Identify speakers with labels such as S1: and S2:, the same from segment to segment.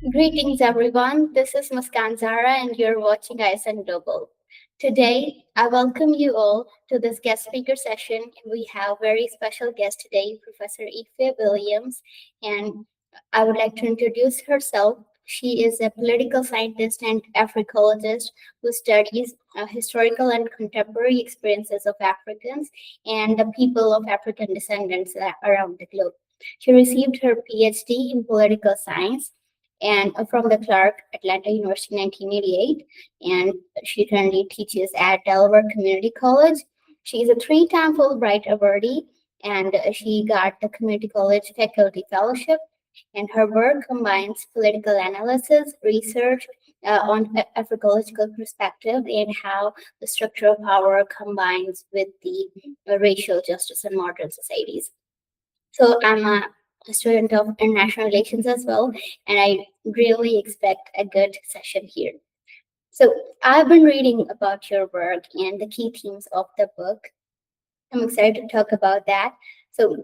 S1: Greetings, everyone. This is Muskan Zahra, and you're watching ISN Global. Today, I welcome you all to this guest speaker session. We have a very special guest today, Professor Ife Williams, and I would like to introduce herself. She is a political scientist and Africologist who studies historical and contemporary experiences of Africans and the people of African descendants around the globe. She received her PhD in political science and from the Clark Atlanta University in 1988, and she currently teaches at Delaware Community College. She is a three-time Fulbright awardee, and she got the Community College Faculty Fellowship. And her work combines political analysis, research on Africological perspective, and how the structure of power combines with the racial justice in modern societies. So I'm a student of international relations as well, and I really expect a good session here. So I've been reading about your work and the key themes of the book. I'm excited to talk about that. So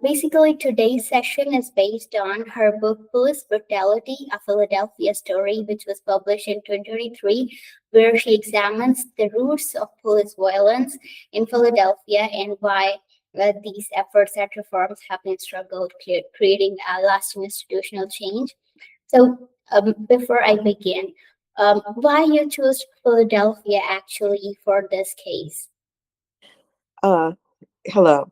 S1: basically, today's session is based on her book Police Brutality, a Philadelphia Story, which was published in 2023, where she examines the roots of police violence in Philadelphia and why these efforts at reforms have been struggled creating a lasting institutional change. So before I begin, why you chose Philadelphia actually for this case?
S2: Uh, Hello.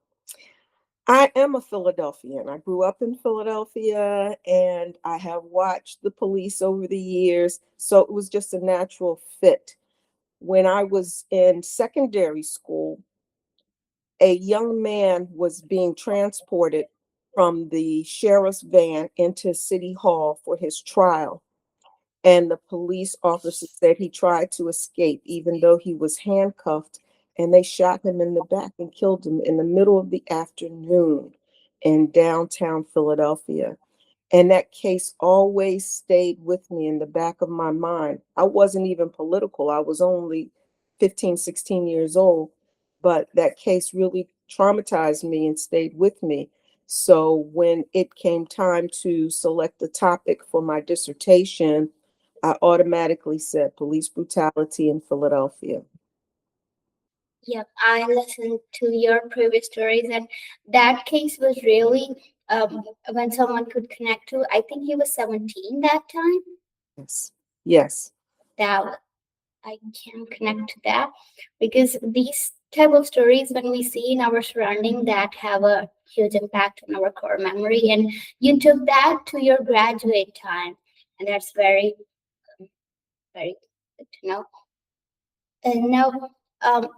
S2: I am a Philadelphian. I grew up in Philadelphia and I have watched the police over the years. So it was just a natural fit. When I was in secondary school, a young man was being transported from the sheriff's van into City Hall for his trial. And the police officer said he tried to escape, even though he was handcuffed, and they shot him in the back and killed him in the middle of the afternoon in downtown Philadelphia. And that case always stayed with me in the back of my mind. I wasn't even political, I was only 15, 16 years old, but that case really traumatized me and stayed with me. So when it came time to select the topic for my dissertation, I automatically said police brutality in Philadelphia.
S1: Yep, I listened to your previous stories, and that case was really when someone could connect to. I think he was 17 that time.
S2: Yes. Yes.
S1: That I can connect to that because these type of stories, when we see in our surrounding, that have a huge impact on our core memory. And you took that to your graduate time, and that's very, very good to know. And now,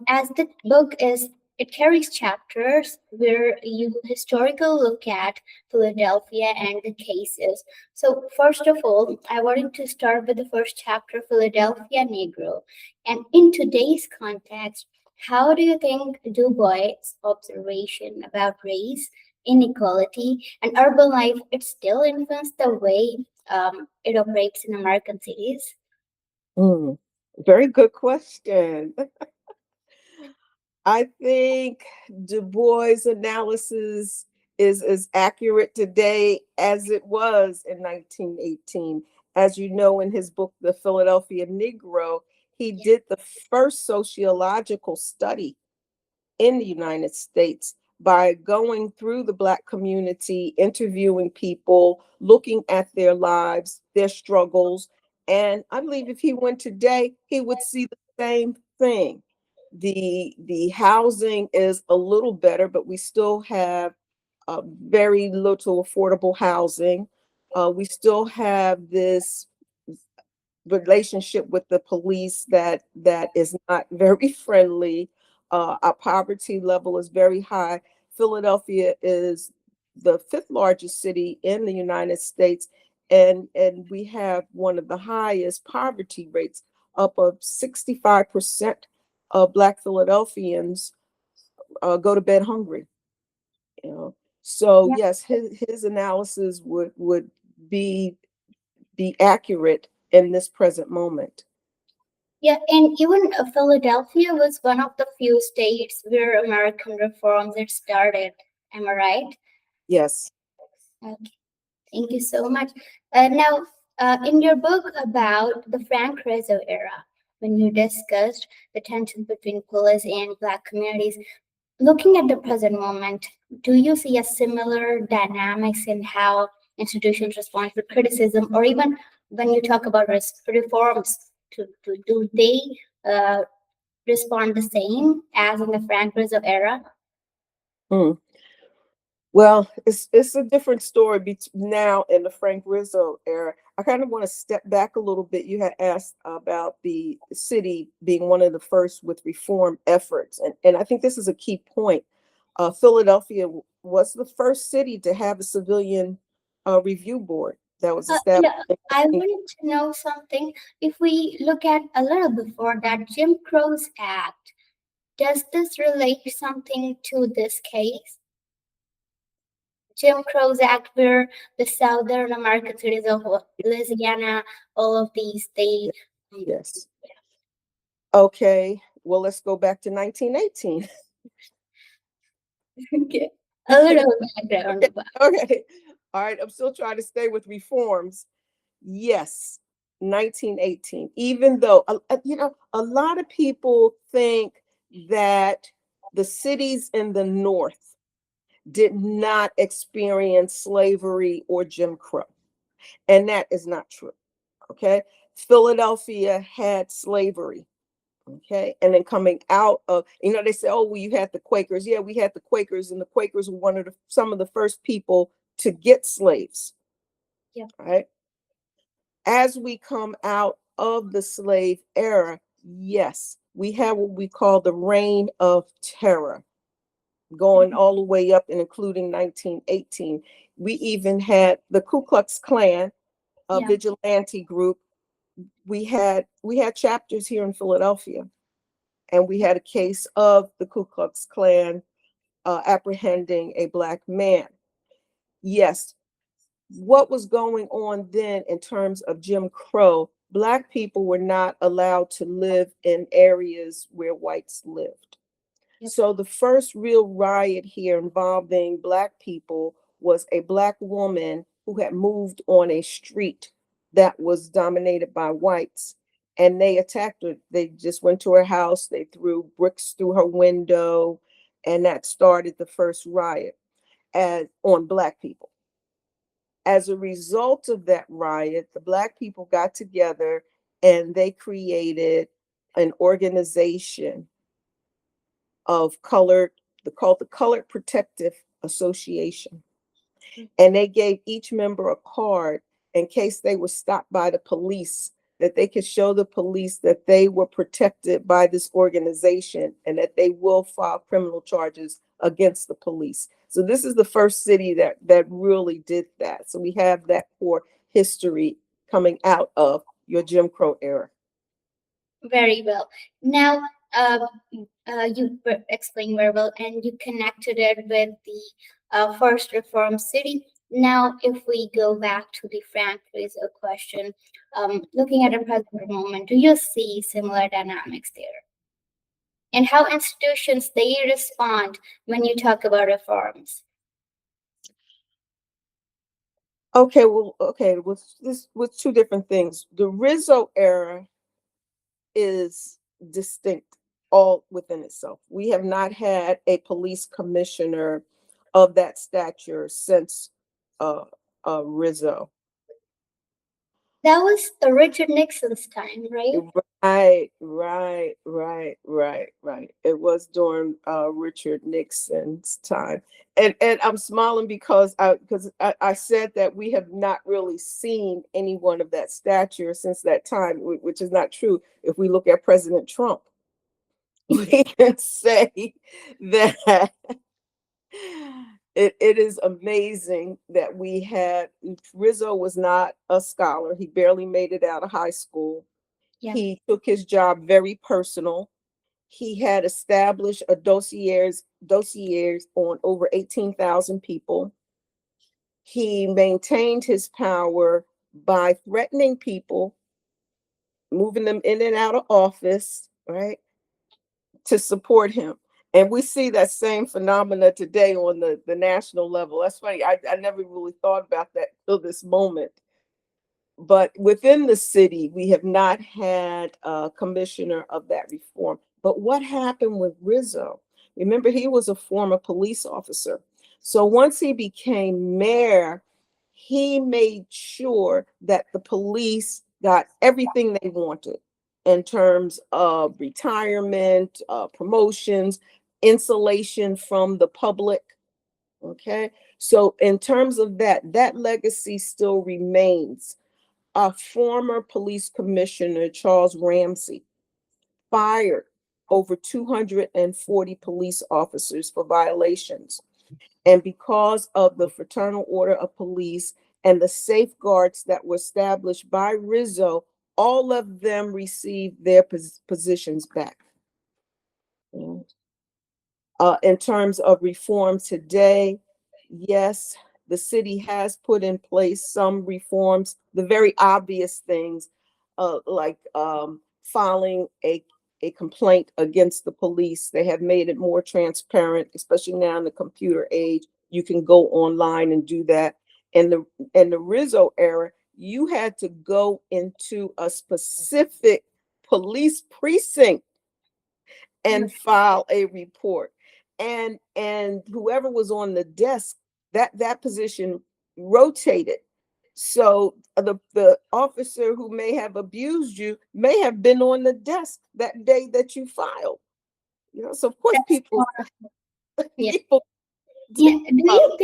S1: as the book is, it carries chapters where you historical look at Philadelphia and the cases. So, first of all, I wanted to start with the first chapter, Philadelphia Negro. And in today's context, how do you think Du Bois' observation about race, inequality, and urban life it still influenced the way it operates in American cities?
S2: Mm, very good question. I think Du Bois' analysis is as accurate today as it was in 1918. As you know, in his book, The Philadelphia Negro, he did the first sociological study in the United States by going through the Black community, interviewing people, looking at their lives, their struggles. And I believe if he went today, he would see the same thing. The housing is a little better, but we still have very little affordable housing. We still have this relationship with the police that is not very friendly. Our poverty level is very high. Philadelphia is the fifth largest city in the United States, and we have one of the highest poverty rates. Up of 65% of Black Philadelphians go to bed hungry. You know, so yes, his analysis would be be accurate in this present moment.
S1: Yeah, and even Philadelphia was one of the few states where American reforms had started. Am I right?
S2: Yes.
S1: Okay, thank you so much. Now, In your book about the Frank Rizzo era, when you discussed the tension between police and Black communities, looking at the present moment, do you see a similar dynamics in how institutions respond to criticism, or even when you talk about reforms, do they uh, respond the same as in the Frank Rizzo era?
S2: Hmm. Well, it's a different story now in the Frank Rizzo era. I kind of want to step back a little bit. You had asked about the city being one of the first with reform efforts, and I think this is a key point. Philadelphia was the first city to have a civilian review board that was established.
S1: Yeah, I wanted to know something. If we look at a little before that, Jim Crow's Act, does this relate something to this case? Jim Crow's Act, where the Southern American cities of Louisiana, all of these, they
S2: Yes. Okay. Well, let's go back to 1918.
S1: get a little background about.
S2: Okay. All right. I'm still trying to stay with reforms. Yes, 1918. Even though, a lot of people think that the cities in the North did not experience slavery or Jim Crow. And that is not true. Okay. Philadelphia had slavery. Okay. And then coming out of, they say, oh, well, you had the Quakers. Yeah, we had the Quakers, and the Quakers were some of the first people to get slaves.
S1: Yeah.
S2: Right. As we come out of the slave era, yes, we have what we call the reign of terror, going all the way up and including 1918. We even had the Ku Klux Klan, a
S1: Yeah.
S2: vigilante group. We had chapters here in Philadelphia, and we had a case of the Ku Klux Klan apprehending a Black man. Yes, what was going on then in terms of Jim Crow, Black people were not allowed to live in areas where whites lived.
S1: Yep.
S2: So the first real riot here involving Black people was a Black woman who had moved on a street that was dominated by whites. And they attacked her. They just went to her house, they threw bricks through her window, and that started the first riot on Black people. As a result of that riot, the Black people got together and they created an organization of called the Colored Protective Association. And they gave each member a card in case they were stopped by the police, that they could show the police that they were protected by this organization and that they will file criminal charges against the police. So this is the first city that really did that. So we have that core history coming out of your Jim Crow era.
S1: Very well. Now, you explained very well, and you connected it with the first reform city. Now, if we go back to the Frank Rizzo question, looking at the present moment, do you see similar dynamics there? And how institutions they respond when you talk about reforms?
S2: Okay, with two different things. The Rizzo era is distinct all within itself. We have not had a police commissioner of that stature since uh, Rizzo.
S1: That was Richard Nixon's time, right?
S2: Right. It was during Richard Nixon's time, and I'm smiling because I said that we have not really seen anyone of that stature since that time, which is not true. If we look at President Trump, we can say that it is amazing that we had Rizzo was not a scholar. He barely made it out of high school.
S1: Yeah.
S2: He took his job very personal. He had established a dossiers on over 18,000 people. He maintained his power by threatening people, moving them in and out of office, right, to support him. And we see that same phenomena today on the national level. That's funny. I never really thought about that till this moment. but within the city, we have not had a commissioner of that reform. But what happened with Rizzo? Remember, he was a former police officer. So once he became mayor, he made sure that the police got everything they wanted in terms of retirement, promotions, insulation from the public. Okay. So, in terms of that, that legacy still remains. A former police commissioner, Charles Ramsey, fired over 240 police officers for violations. And because of the Fraternal Order of Police and the safeguards that were established by Rizzo, all of them received their positions back. Mm. In terms of reform today, yes, the city has put in place some reforms, the very obvious things, like filing a complaint against the police. They have made it more transparent, especially now in the computer age. You can go online and do that. In the Rizzo era, you had to go into a specific police precinct and file a report. And whoever was on the desk, that position rotated. So the officer who may have abused you may have been on the desk that day that you filed. So of course
S1: That's
S2: people
S1: more. Yeah.
S2: people
S1: Yeah.
S2: did file.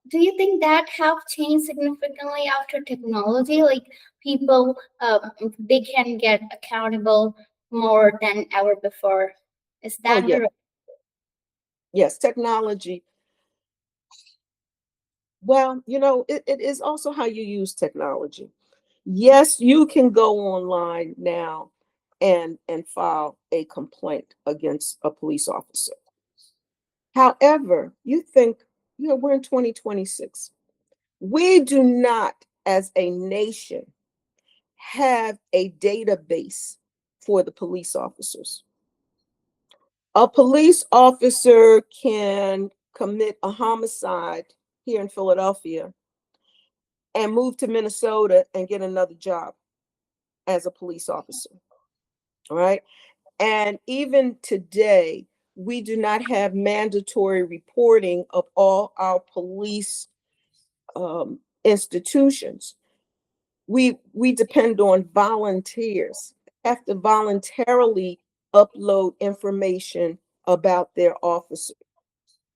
S1: Do you think that have changed significantly after technology? Like people, they can get accountable more than ever before. Is
S2: Oh
S1: that
S2: yeah,
S1: the
S2: yes, technology. Well, it is also how you use technology. Yes, you can go online now and file a complaint against a police officer. However, you think, we're in 2026. We do not, as a nation, have a database for the police officers. A police officer can commit a homicide here in Philadelphia and move to Minnesota and get another job as a police officer. All right. And even today, we do not have mandatory reporting of all our police institutions. We depend on volunteers, have to voluntarily upload information about their officers.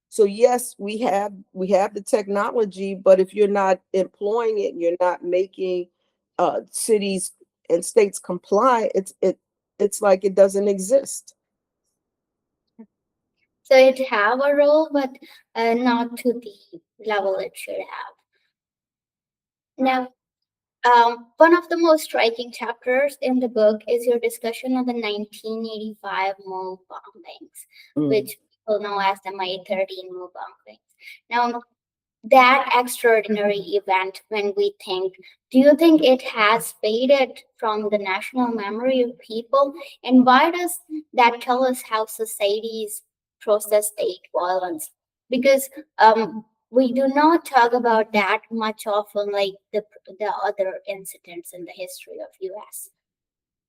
S2: So yes, we have the technology, but if you're not employing it, you're not making cities and states comply, it's like it doesn't exist.
S1: so it have a role, but not to the level it should have. Now, one of the most striking chapters in the book is your discussion of the 1985 mall bombings,
S2: Mm.
S1: which people know as the May 13 mall bombings. Now, that extraordinary event, when we think, do you think it has faded from the national memory of people? And why does that tell us how societies process state violence? Because we do not talk about that much often, like the other incidents in the history of US.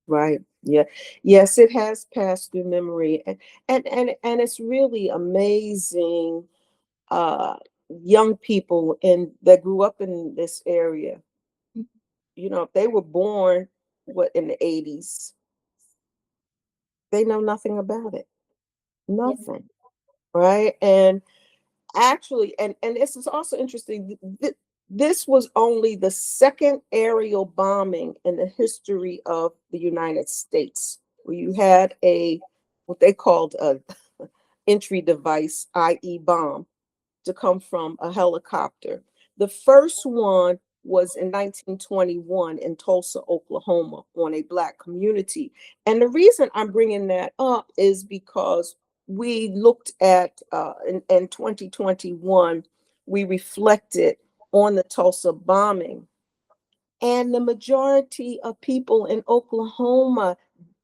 S2: Right. Yeah. Yes, it has passed through memory. And it's really amazing, uh young people in that grew up in this area. If they were born in the 80s, they know nothing about it.
S1: Yep.
S2: Nothing. Right. And actually, and this is also interesting. This was only the second aerial bombing in the history of the United States, where you had a what they called a entry device, i.e., bomb, to come from a helicopter. The first one was in 1921 in Tulsa, Oklahoma, on a Black community. And the reason I'm bringing that up is because we looked at, in 2021, we reflected on the Tulsa bombing. And the majority of people in Oklahoma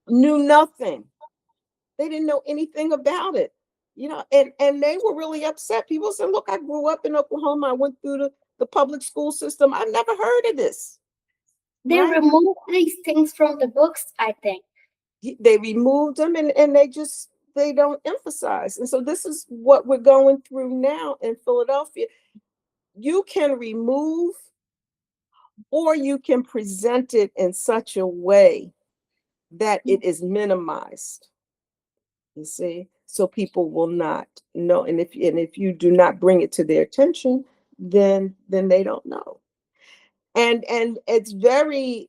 S2: knew nothing. They didn't know anything about it. And they were really upset. People said, look, I grew up in Oklahoma. I went through the public school system. I've never heard of this.
S1: They
S2: right?
S1: remove these things from the books, I think.
S2: They removed them, and they don't emphasize. And so this is what we're going through now in Philadelphia. You can remove, or you can present it in such a way that it is minimized, you see, so people will not know. And if you do not bring it to their attention, then they don't know. And it's very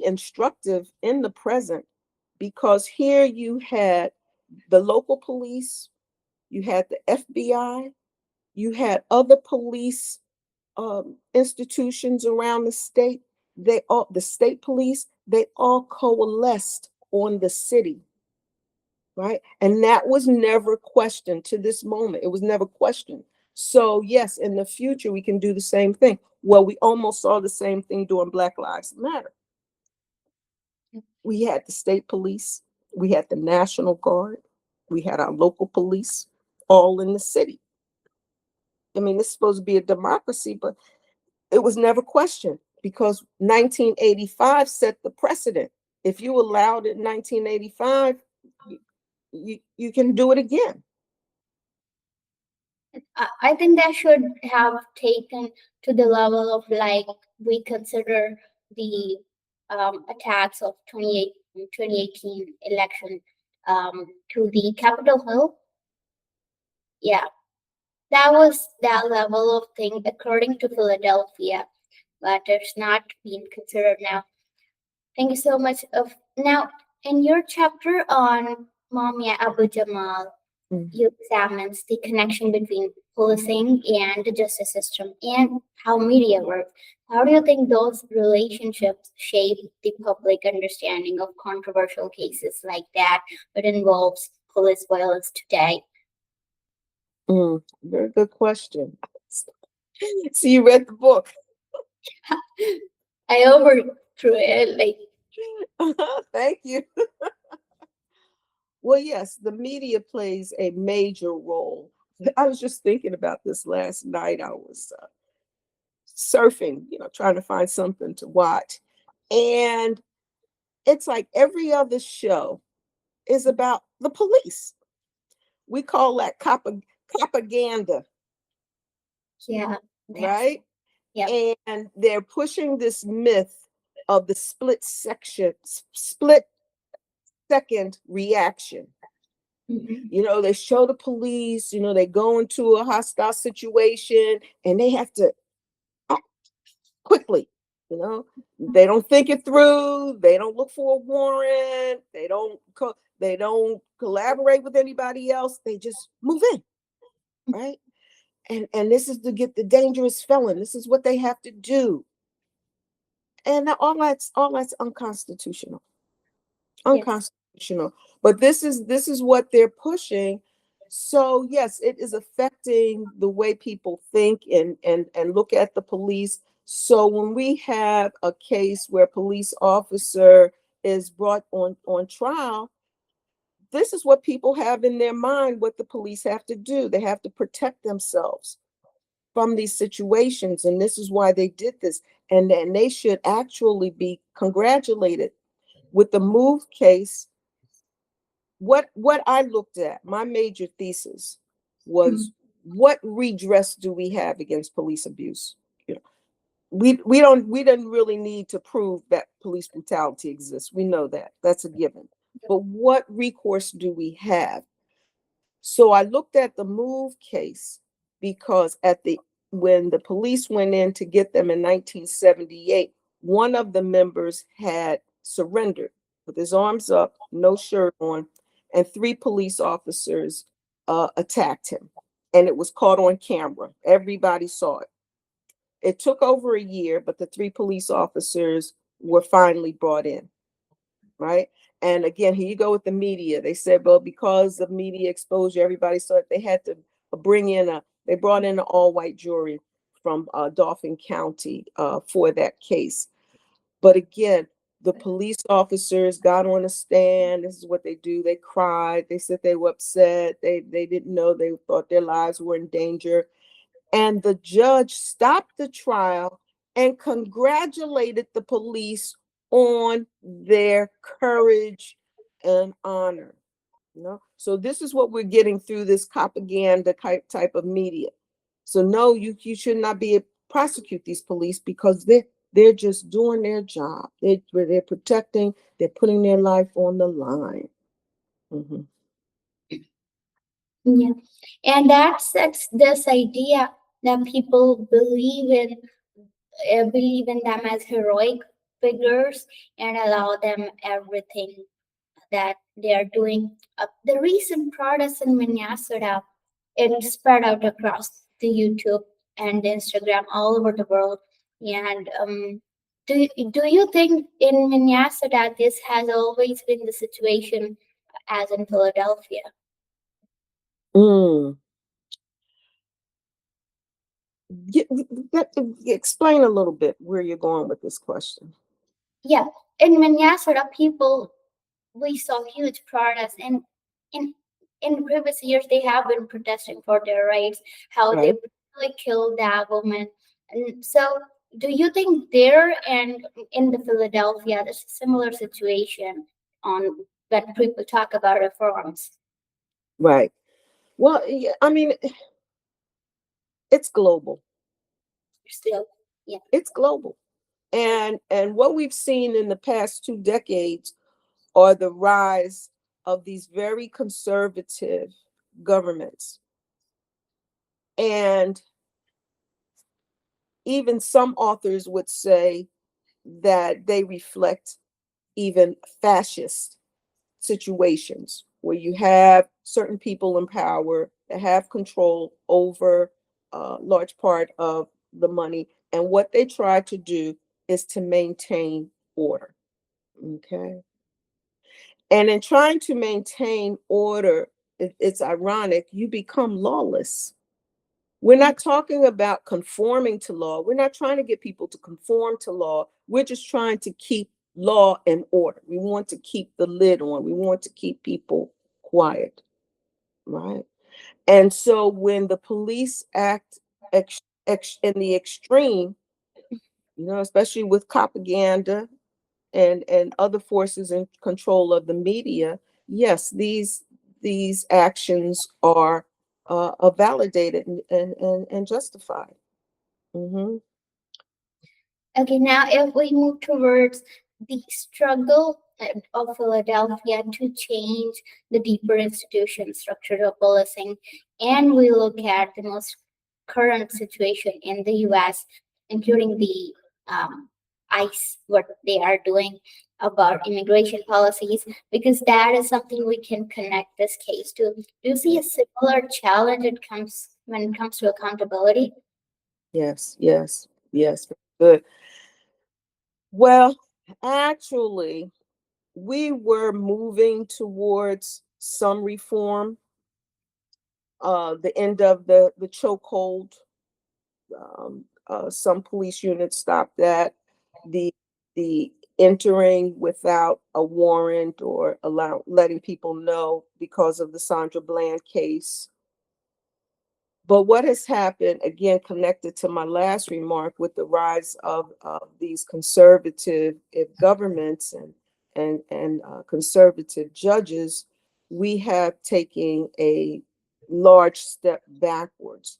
S2: instructive in the present, because here you had the local police, you had the FBI, you had other police institutions around the state. The state police, they all coalesced on the city, right? And that was never questioned to this moment. It was never questioned. So yes, in the future we can do the same thing. Well, we almost saw the same thing during Black Lives Matter. We had the state police, we had the National Guard, we had our local police, all in the city. I mean, it's supposed to be a democracy, but it was never questioned, because 1985 set the precedent. If you allowed it in 1985, you can do it again.
S1: I think that should have taken to the level of like we consider the attacks of 2018 election to the Capitol Hill. Yeah, that was that level of thing according to Philadelphia, but it's not being considered now. Thank you so much. Of now, in your chapter on Mamia Abu Jamal,
S2: Mm.
S1: you examines the connection between policing and the justice system and how media work. How do you think those relationships shape the public understanding of controversial cases like that that involves police violence today?
S2: Very good question. So you read the book.
S1: I overthrew it like
S2: Thank you. Well, yes, the media plays a major role. I was just thinking about this last night. I was surfing, trying to find something to watch. And it's like every other show is about the police. We call that propaganda,
S1: yeah, that's
S2: right?
S1: yeah.
S2: And they're pushing this myth of the split second reaction.
S1: Mhm.
S2: They show the police, they go into a hostile situation and they have to act quickly. You know, they don't think it through. They don't look for a warrant. They don't collaborate with anybody else. They just move in, right? And this is to get the dangerous felon. This is what they have to do. And all that's unconstitutional.
S1: Yes.
S2: Unconstitutional. But this is what they're pushing. So yes, it is affecting the way people think and look at the police. So when we have a case where a police officer is brought on trial, this is what people have in their mind, what the police have to do. They have to protect themselves from these situations, and this is why they did this. And they should actually be congratulated. With the Move case, what I looked at, my major thesis was,
S1: Mhm.
S2: what redress do we have against police abuse? You know, we didn't really need to prove that police brutality exists. We know that. That's a given. But what recourse do we have? So I looked at the Move case, because when the police went in to get them in 1978, one of the members had surrendered with his arms up, no shirt on, and three police officers attacked him. And it was caught on camera. Everybody saw it. It took over a year, but the three police officers were finally brought in, right? And again, here you go with the media. They said, well, because of media exposure, everybody saw it. They had to they brought in an all-white jury from Dauphin County for that case. But again, the police officers got on a stand. This is what they do. They cried. They said they were upset. They didn't know. They thought their lives were in danger. And the judge stopped the trial and congratulated the police on their courage and honor. So this is what we're getting through this propaganda type of media. So no, you should not be prosecute these police because they're just doing their job. They're protecting. They're putting their life on the line. Mm-hmm.
S1: Yeah. And that's this idea that people believe in them as heroic figures and allow them everything that they are doing. The recent protests in Minnesota, it spread out across the YouTube and Instagram all over the world. And do you think in Minnesota this has always been the situation as in Philadelphia?
S2: Mm. Get, explain a little bit where you're going with this question.
S1: Yeah, in Minnesota, people we saw huge protests, and in in previous years they have been protesting for their rights, how they
S2: Right.
S1: brutally killed that woman. And so, do you think there and in the Philadelphia there's a similar situation on when people talk about reforms?
S2: Right. Well, yeah, I mean, it's global.
S1: Still, yeah.
S2: It's global. And what we've seen in the past 2 decades are the rise of these very conservative governments. And even some authors would say that they reflect even fascist situations where you have certain people in power that have control over a large part of the money. And what they try to do is to maintain order. Okay. And in trying to maintain order, it's ironic, you become lawless. We're not talking about conforming to law. We're not trying to get people to conform to law. We're just trying to keep law and order. We want to keep the lid on. We want to keep people quiet, right? And so when the police act in the extreme, especially with propaganda and other forces in control of the media, yes, these actions are validated and justified. Mm-hmm.
S1: Okay, now if we move towards the struggle of Philadelphia to change the deeper institution structure of policing, and we look at the most current situation in the US, including the ICE, what they are doing about immigration policies, because that is something we can connect this case to. Do you see a similar challenge when it comes to accountability?
S2: Yes, yes, yes. Good. Well, actually, we were moving towards some reform. The end of the chokehold. Some police units stopped that. The entering without a warrant or letting people know because of the Sandra Bland case. But what has happened, again, connected to my last remark with the rise of these conservative governments and conservative judges, we have taken a large step backwards.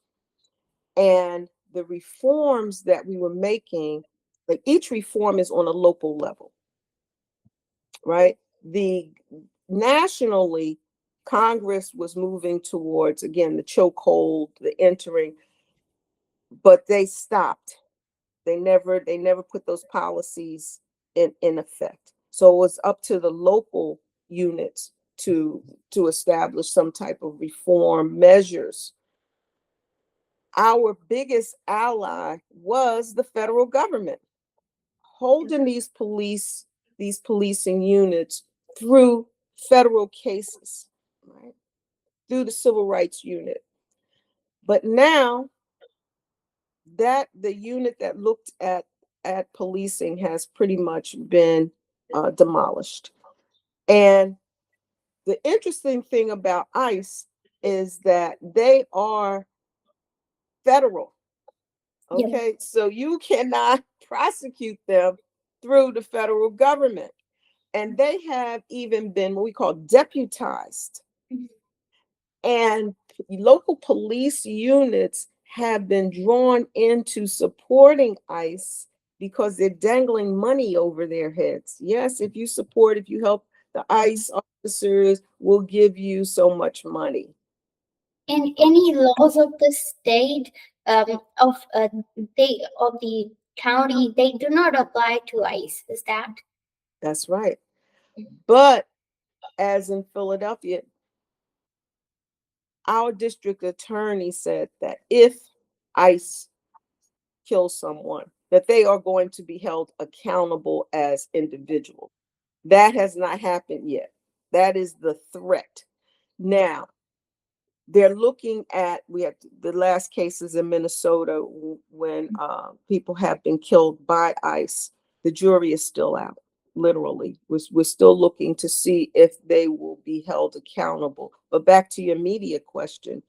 S2: And the reforms that we were making, like each reform is on a local level, right? The nationally, Congress was moving towards, again, the chokehold, the entering, but they stopped. They never put those policies in effect. So it was up to the local units to establish some type of reform measures. Our biggest ally was the federal government holding these policing units through federal cases, right? Through the civil rights unit. But now that the unit that looked at policing has pretty much been demolished. And the interesting thing about ICE is that they are federal.
S1: Yeah.
S2: Okay, so you cannot prosecute them through the federal government. And they have even been what we call deputized.
S1: Mhm.
S2: And local police units have been drawn into supporting ICE because they're dangling money over their heads. Yes, if you support, if you help the ICE officers, we'll give you so much money.
S1: And any laws of the state, of of the county, they do not apply to ICE. Is that?
S2: That's right. But as in Philadelphia, our district attorney said that if ICE kills someone, that they are going to be held accountable as individuals. That has not happened yet. That is the threat. Now, they're looking at, we have the last cases in Minnesota when people have been killed by ICE. The jury is still out, literally. We're still looking to see if they will be held accountable. But back to your media question,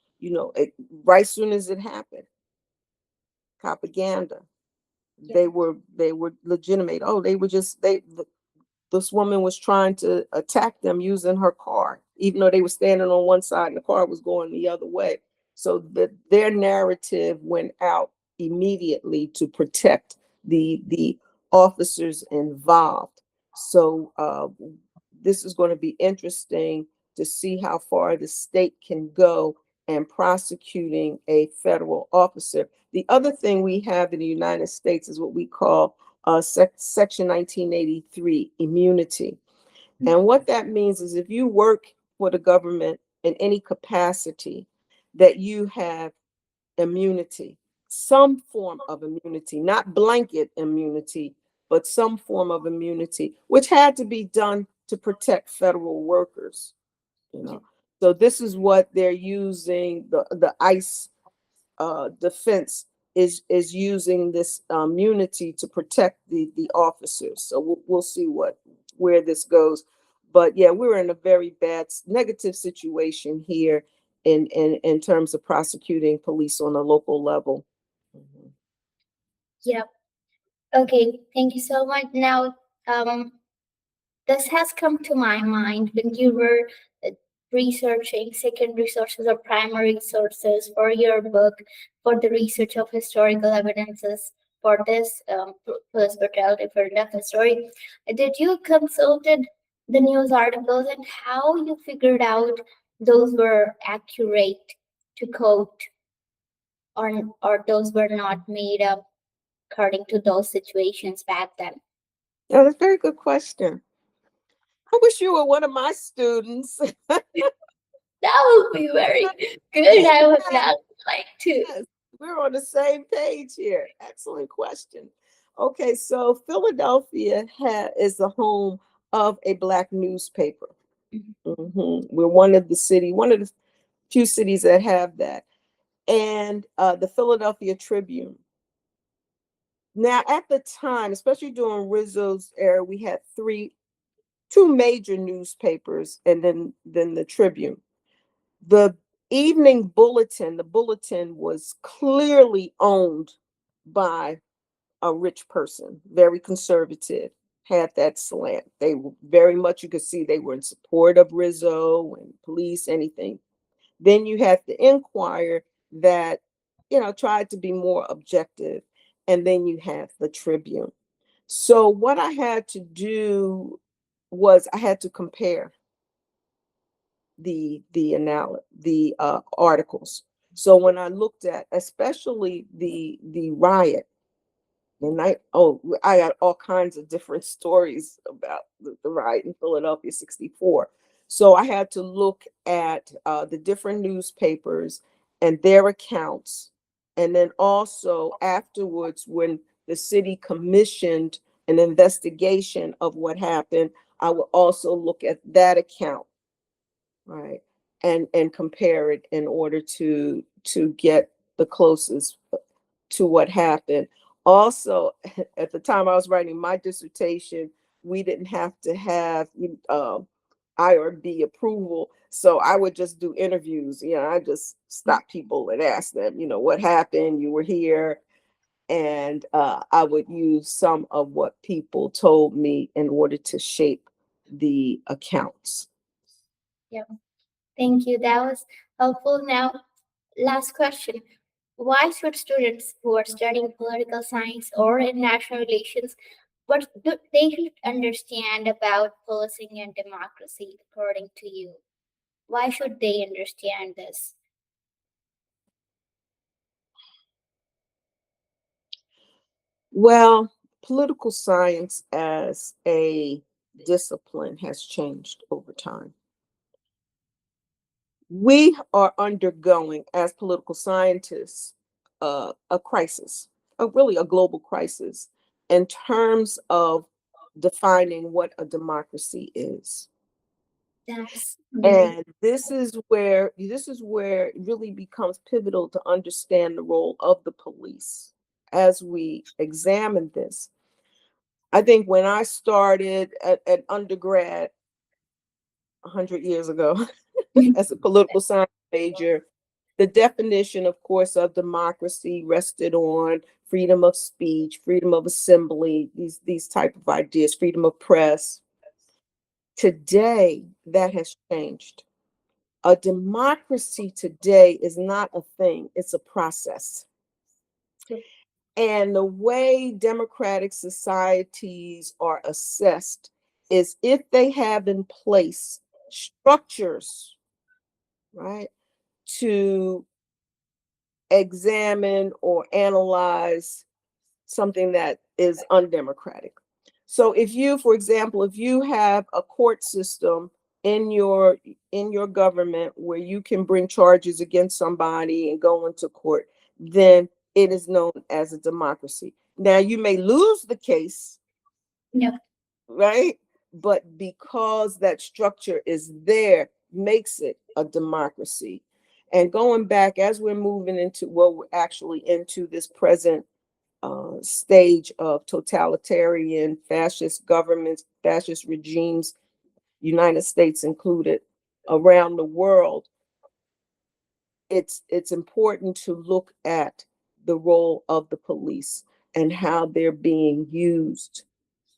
S2: right soon as it happened, propaganda.
S1: Yeah.
S2: They were legitimate. Oh, they were just they this woman was trying to attack them using her car, even though they were standing on one side and the car was going the other way. So their narrative went out immediately to protect the officers involved. So this is going to be interesting to see how far the state can go in prosecuting a federal officer. The other thing we have in the United States is what we call Section 1983 immunity. And what that means is if you work for the government in any capacity, that you have immunity, some form of immunity, not blanket immunity, but some form of immunity, which had to be done to protect federal workers. You know, so this is what they're using the ICE defense is using this immunity to protect the officers. So we'll see where this goes. But yeah, we're in a very bad negative situation here in terms of prosecuting police on a local level. Mhm.
S1: Yeah. Okay. Thank you so much. Now, um, this has come to my mind when you were researching secondary sources or primary sources for your book, for the research of historical evidences for this police brutality for death story. Did you consulted the news articles and how you figured out those were accurate to quote, or those were not made up according to those situations back then?
S2: Yeah, that's a very good question. I wish you were one of my students.
S1: That would be very good. I would not like to.
S2: Yes, we're on the same page here. Excellent question. Okay, so Philadelphia is the home of a Black newspaper. We're one of the few cities that have that, and the Philadelphia Tribune. Now, at the time, especially during Rizzo's era, we had two major newspapers, and then the Tribune. The the bulletin was clearly owned by a rich person, very conservative, had that slant. They were very much, you could see they were in support of Rizzo and police, anything. Then you had the Inquirer that, tried to be more objective. And then you have the Tribune. So what I had to do was I had to compare the articles. So when I looked at especially the riot, and I got all kinds of different stories about the riot in Philadelphia '64. So I had to look at the different newspapers and their accounts, and then also afterwards when the city commissioned an investigation of what happened, I would also look at that account, right, and compare it in order to get the closest to what happened. Also, at the time I was writing my dissertation, we didn't have to have IRB approval, so I would just do interviews. I just stop people and ask them, what happened? You were here. and I would use some of what people told me in order to shape the accounts.
S1: Yeah. Thank you. That was helpful. Now, last question. Why should students who are studying political science or international relations, what do they should understand about policing and democracy according to you? Why should they understand this?
S2: Well, political science as a discipline has changed over time. We are undergoing, as political scientists, a crisis, really a global crisis, in terms of defining what a democracy is.
S1: That's
S2: And this is where it really becomes pivotal to understand the role of the police as we examine this. I think when I started at undergrad 100 years ago as a political science major, the definition, of course, of democracy rested on freedom of speech, freedom of assembly, these type of ideas, freedom of press. Today, that has changed. A democracy today is not a thing, it's a process. And the way democratic societies are assessed is if they have in place structures, right, to examine or analyze something that is undemocratic. So if you, for example, if you have a court system in your government where you can bring charges against somebody and go into court, then it is known as a democracy. Now you may lose the case,
S1: Yeah.
S2: right? But because that structure is there, makes it a democracy. And going back as we're moving into, well, we're actually into this present stage of totalitarian fascist governments, fascist regimes, United States included, around the world, it's important to look at the role of the police and how they're being used,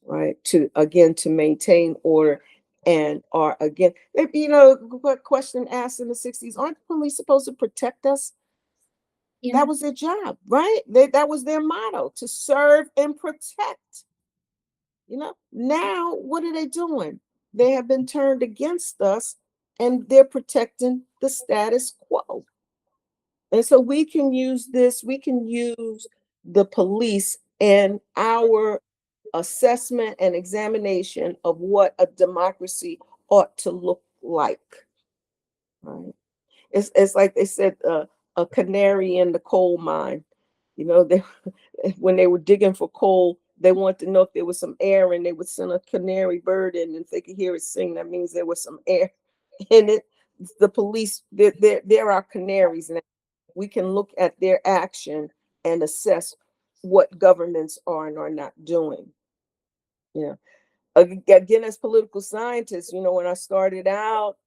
S2: right, to again to maintain order and are again, what question asked in the 60s, aren't the police supposed to protect us?
S1: Yeah.
S2: That was their job, right? That was their motto, to serve and protect. Now what are they doing? They have been turned against us and they're protecting the status quo. And so we can use the police and our assessment and examination of what a democracy ought to look like. Right? It's like they said, a canary in the coal mine. They when they were digging for coal, they wanted to know if there was some air, and they would send a canary bird in, and if they could hear it sing, that means there was some air in it. The police, they're our canaries now. We can look at their action and assess what governments are and are not doing. Yeah. Again, as political scientists, when I started out,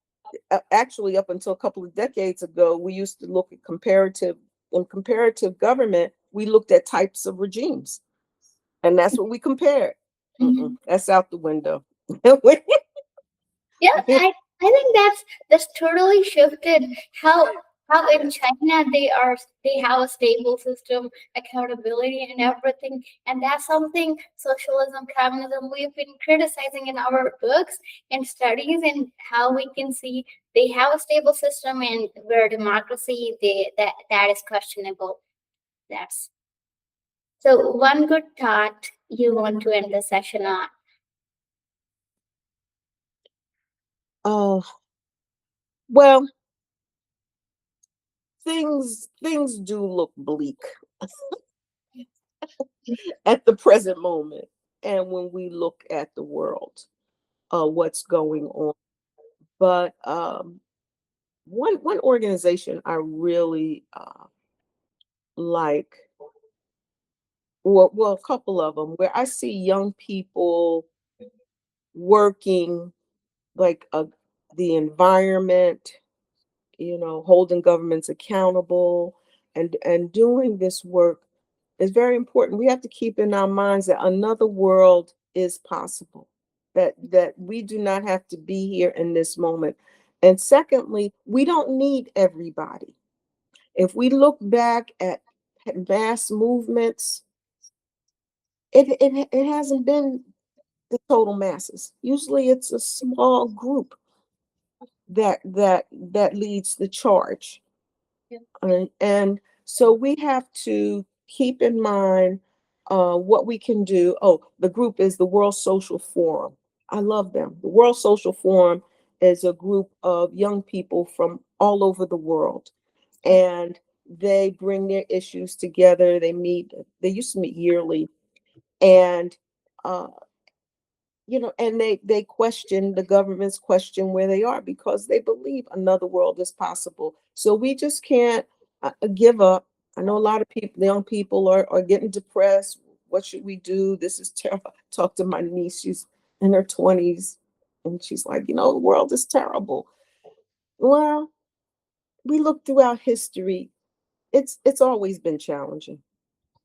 S2: actually up until a couple of decades ago, we used to look at comparative government. We looked at types of regimes, and that's what we compared.
S1: Mhm.
S2: That's out the window.
S1: Yeah, I think that's totally shifted how in China they have a stable system, accountability and everything, and that's something socialism, communism we've been criticizing in our books and studies, and how we can see they have a stable system, and where democracy that is questionable. That's so one good thought you want to end the session on.
S2: Oh, well, things do look bleak at the present moment, and when we look at the world, what's going on. But one organization I really like, well, a couple of them, where I see young people working, like the environment, holding governments accountable, and doing this work It's very important. We have to keep in our minds that another world is possible, that we do not have to be here in this moment. And secondly, we don't need everybody. If we look back at mass movements, it hasn't been the total masses. Usually it's a small group that leads the charge.
S1: Yeah.
S2: And so we have to keep in mind what we can do. Oh, the group is the World Social Forum. I love them. The World Social Forum is a group of young people from all over the world, and they bring their issues together. They meet, they used to meet yearly, and uh, and they question the government's question where they are because they believe another world is possible. So we just can't give up. I know a lot of people, the young people, are getting depressed. What should we do? This is terrible. Talk to my niece. She's in her 20s, and she's like, the world is terrible. Well, we look throughout history. It's always been challenging.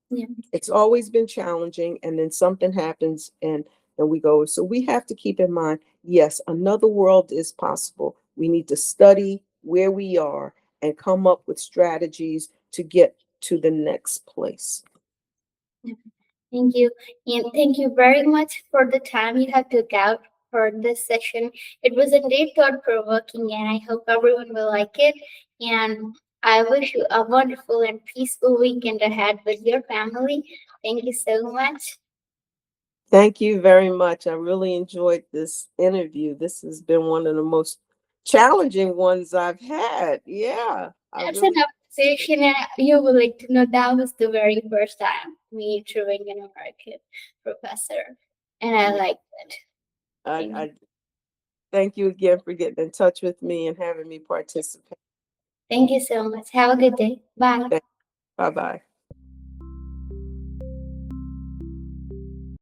S1: Yeah.
S2: It's always been challenging, and then something happens, and we go. So we have to keep in mind, yes, another world is possible. We need to study where we are and come up with strategies to get to the next place.
S1: Yeah. Thank you. And thank you very much for the time you have took out for this session. It was indeed thought provoking, and I hope everyone will like it. And I wish you a wonderful and peaceful weekend ahead with your family. Thank you so much.
S2: Thank you very much. I really enjoyed this interview. This has been one of the most challenging ones I've had. Yeah, I
S1: That's an
S2: really.
S1: appreciation, and you will like to know that was the very first time me interviewing an American professor, and I like it. Thank you.
S2: I thank you again for getting in touch with me and having me participate.
S1: Thank you so much. Have a good day. Bye.
S2: Bye bye.